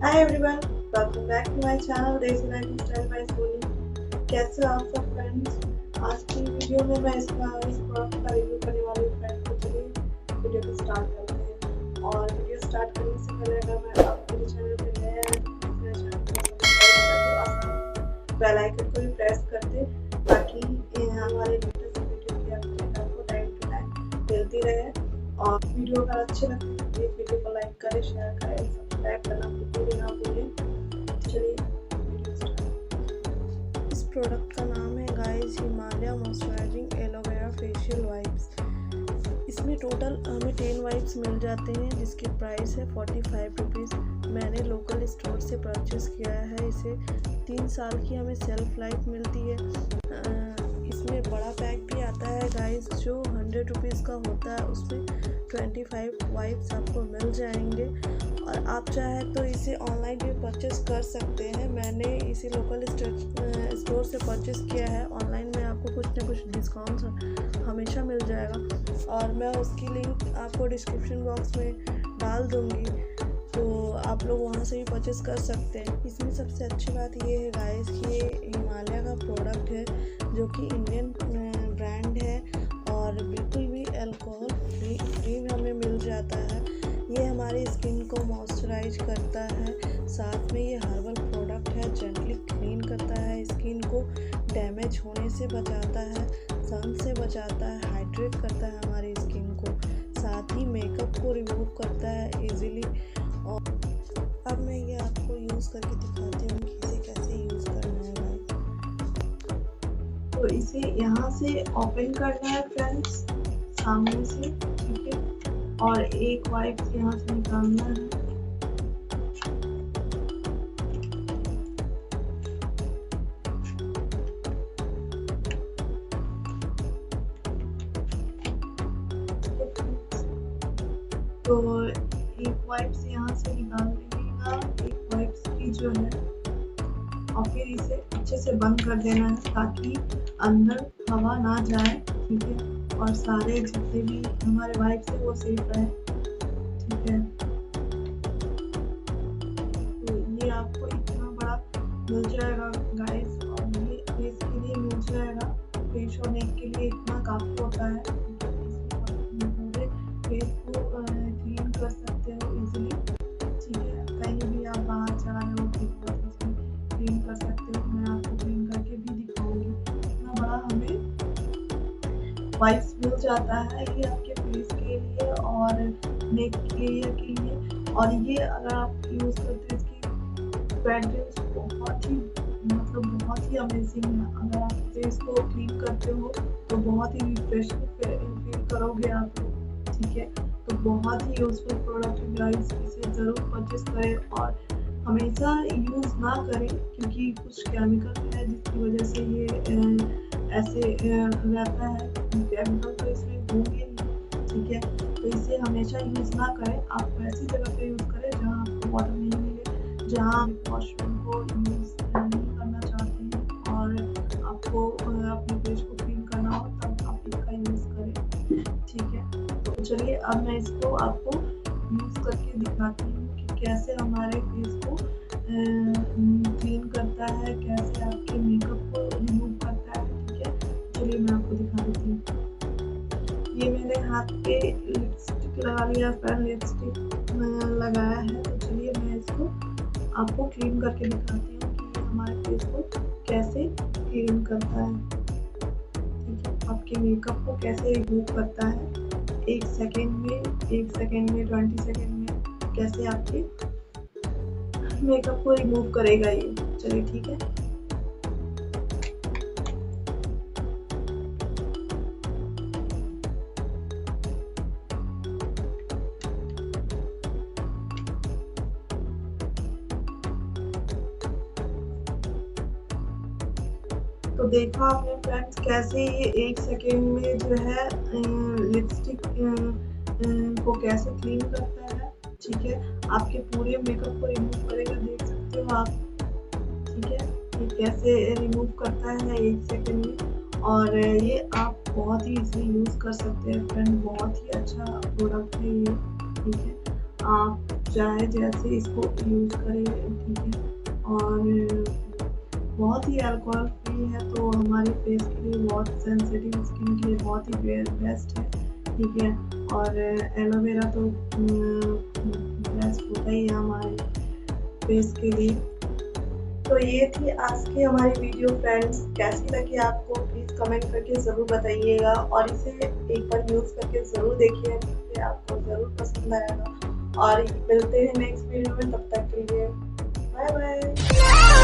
Hi everyone, welcome back to my channel Desi Lifestyle by Soni। कैसे हो आप सब फ्रेंड्स। आज की वीडियो में मैं इस प्रोडक्ट का रिव्यू करने वाली हूँ फ्रेंड्स। तो चलिए वीडियो को स्टार्ट करते हैं। और वीडियो स्टार्ट करने से पहले अगर मैं आप मेरे चैनल पर नए हैं तो मेरे चैनल को सब्सक्राइब कर दो, बेल आइकन को भी प्रेस कर दे ताकि हमारे लेटेस्ट वीडियो की अपडेट आपको टाइम टू टाइम मिलती रहे। और वीडियो अगर अच्छे लगते हैं तो प्लीज वीडियो को लाइक करें, शेयर करें, सब्सक्राइब करना बिल्कुल भी ना भूलें। चलिए वीडियो स्टार्ट। इस प्रोडक्ट का नाम है guys Himalaya moisturising aloe vera facial wipes. इसमें टोटल हमें 10 वाइप्स मिल जाते हैं जिसकी प्राइस है 45 रुपीज़। मैंने लोकल स्टोर से परचेज़ किया है इसे। 3 साल की हमें सेल्फ लाइफ मिलती है। इसमें बड़ा पैक भी आता है गाइस जो 100 रुपीज़ का होता है। उसमें 25 वाइप्स आपको मिल जाएंगे और आप चाहे तो इसे ऑनलाइन भी परचेज़ कर सकते हैं। मैंने इसे लोकल स्टोर से परचेज़ किया है। ऑनलाइन में आपको कुछ ना कुछ डिस्काउंट हमेशा मिल जाएगा और मैं उसकी लिंक आपको डिस्क्रिप्शन बॉक्स में डाल दूँगी, तो आप लोग वहाँ से भी परचेज़ कर सकते हैं। इसमें सबसे अच्छी बात ये है गाइस कि ये हिमालय का प्रोडक्ट है जो कि इंडियन ब्रांड है और बिल्कुल भी अल्कोहल फ्री हमें मिल जाता है। ये हमारी स्किन को मॉइस्चराइज करता है, साथ में ये हर्बल प्रोडक्ट है, जेंटली क्लीन करता है, स्किन को डैमेज होने से बचाता है, सन से बचाता है, हाइड्रेट करता है हमारी स्किन को, साथ ही मेकअप को रिमूव करता है इजीली। और अब मैं ये आपको यूज़ करके दिखाती हूँ कि इसे कैसे यूज़ करना है। तो इसे यहाँ से ओपन करना है फ्रेंड्स, सामने से, ठीक है। और एक वाइप यहाँ से निकालना है। तो एक वाइप्स यहाँ से निकाल दीजिएगा, एक वाइप्स की जो है, और फिर इसे अच्छे से बंद कर देना है ताकि अंदर हवा ना जाए, ठीक है। और सारे जितने भी हमारे वाइप्स है वो सेफ रहे, ठीक है। तो ये आपको इतना बड़ा मिल जाएगा गाइस, और ये फेस के लिए मिल जाएगा। फेस और नेक के लिए इतना काफ़ी होता है। पूरे फेस को क्लीन कर सकते हो इजीली, ठीक है। कहीं भी आप बाहर जा रहे हो तो क्लीन कर सकते हो। मैं आपको क्लीन करके भी दिखाऊंगी। इतना बड़ा हमें वाइप्स मिल जाता है ये आपके फेस के लिए और नेक एरिया के लिए। और ये अगर आप यूज़ करते हो इसकी फ्रेग्रेंस बहुत ही बहुत ही अमेजिंग है। अगर आप फेस को क्लीन करते हो तो बहुत ही रिफ्रेशिंग फील करोगे आप लोग, ठीक है। तो बहुत ही यूजफुल प्रोडक्ट है गाइस, इसे ज़रूर परचेस करें और हमेशा यूज़ ना करें क्योंकि कुछ केमिकल है जिसकी वजह से ये ऐसे रहता है। केमिकल तो इसमें होंगे नहीं, ठीक है। तो इसे हमेशा यूज़ ना करें। आप ऐसी जगह पे यूज़ करें जहाँ आपको वाटर नहीं मिले, जहाँ वॉशरूम को यूज़ नहीं करना चाहते हैं और आपको अपने फेस को क्लीन करना हो तब आप इसका यूज़ करें, ठीक है। तो चलिए अब मैं इसको आपको यूज़ करके दिखाती हूँ कि कैसे हमारे फेस को क्लीन करता है, कैसे आपके मेकअप को रिमूव करता है, ठीक है। चलिए मैं आपको दिखा देती हूँ। ये मैंने हाथ पे लिपस्टिक लगा लिया, फ्रेंड लिपस्टिक लगाया है। तो चलिए मैं इसको आपको क्लीन करके दिखाती हूँ कि ये हमारे फेस को कैसे क्लीन करता है, ठीक है। आपके मेकअप को कैसे रिमूव करता है 1 सेकेंड में, 1 सेकेंड में, 20 सेकेंड में कैसे आपके मेकअप को रिमूव करेगा ये। चलिए ठीक है। तो देखा आपने फ्रेंड्स कैसे ये 1 सेकेंड में जो है लिपस्टिक को कैसे क्लीन करता है, ठीक है। आपके पूरे मेकअप को रिमूव करेगा, देख सकते हो आप, ठीक है। ये कैसे रिमूव करता है 1 सेकेंड में। और ये आप बहुत ही इजीली यूज़ कर सकते हैं फ्रेंड, बहुत ही अच्छा प्रोडक्ट है ये, ठीक है। आप चाहे जैसे इसको यूज़ करें, ठीक है। और बहुत ही अल्कोहल फ्री है, तो हमारे फेस के लिए बहुत, सेंसिटिव स्किन के लिए बहुत ही बेस्ट है, ठीक है। और एलोवेरा तो बेस्ट होता ही है हमारे फेस के लिए। तो ये थी आज की हमारी वीडियो फ्रेंड्स, कैसी लगी आपको प्लीज़ कमेंट करके ज़रूर बताइएगा, और इसे एक बार यूज़ करके ज़रूर देखिए, फिर आपको ज़रूर पसंद आएगा। और मिलते हैं नेक्स्ट वीडियो में, तब तक के लिए बाय बाय।